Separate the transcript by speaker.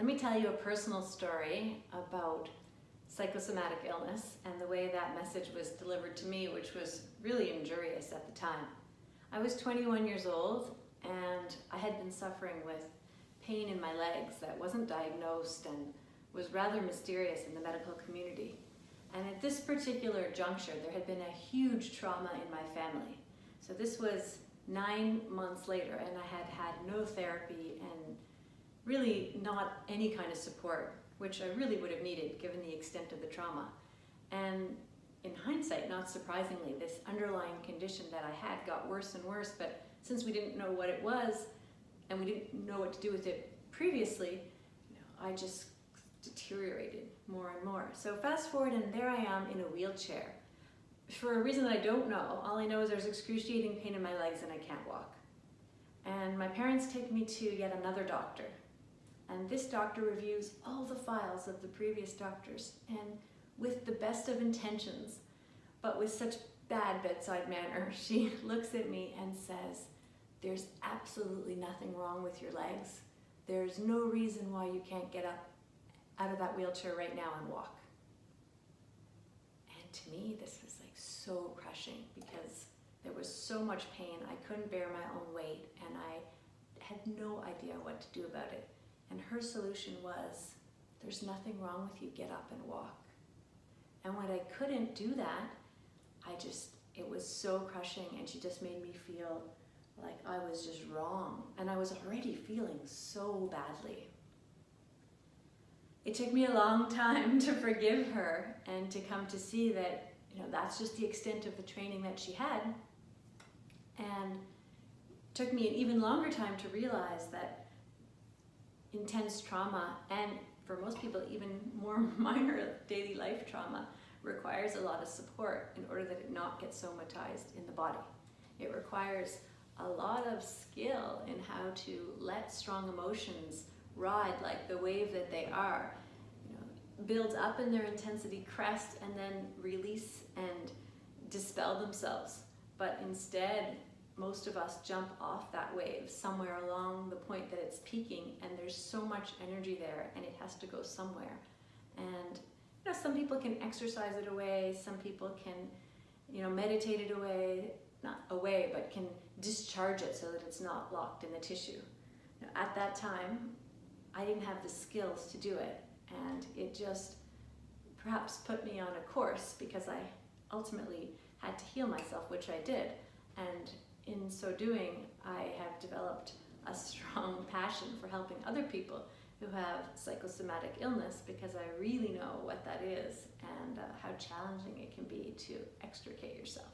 Speaker 1: Let me tell you a personal story about psychosomatic illness and the way that message was delivered to me, which was really injurious at the time. I was 21 years old and I had been suffering with pain in my legs that wasn't diagnosed and was rather mysterious in the medical community. And at this particular juncture, there had been a huge trauma in my family. So this was 9 months later, and I had had no therapy and really not any kind of support, which I really would have needed given the extent of the trauma. And in hindsight, not surprisingly, this underlying condition that I had got worse and worse, but since we didn't know what it was and we didn't know what to do with it previously, I just deteriorated more and more. So fast forward, and there I am in a wheelchair. For a reason that I don't know, all I know is there's excruciating pain in my legs and I can't walk. And my parents take me to yet another doctor. And this doctor reviews all the files of the previous doctors, and with the best of intentions, but with such bad bedside manner, she looks at me and says, "There's absolutely nothing wrong with your legs. There's no reason why you can't get up out of that wheelchair right now and walk." And to me, this was like so crushing because there was so much pain. I couldn't bear my own weight and I had no idea what to do about it. And her solution was, "There's nothing wrong with you, get up and walk." And when I couldn't do that, it was so crushing, and she just made me feel like I was just wrong. And I was already feeling so badly. It took me a long time to forgive her and to come to see that, that's just the extent of the training that she had. And it took me an even longer time to realize that intense trauma, and for most people even more minor daily life trauma, requires a lot of support in order that it not get somatized in the body. It requires a lot of skill in how to let strong emotions ride like the wave that they are, build up in their intensity, crest, and then release and dispel themselves. But instead, most of us jump off that wave somewhere along the point that it's peaking, and there's so much energy there and it has to go somewhere. And some people can exercise it away, some people can meditate it away, not away, but can discharge it so that it's not locked in the tissue. At that time, I didn't have the skills to do it, and it just perhaps put me on a course because I ultimately had to heal myself, which I did. And in so doing, I have developed a strong passion for helping other people who have psychosomatic illness, because I really know what that is and how challenging it can be to extricate yourself.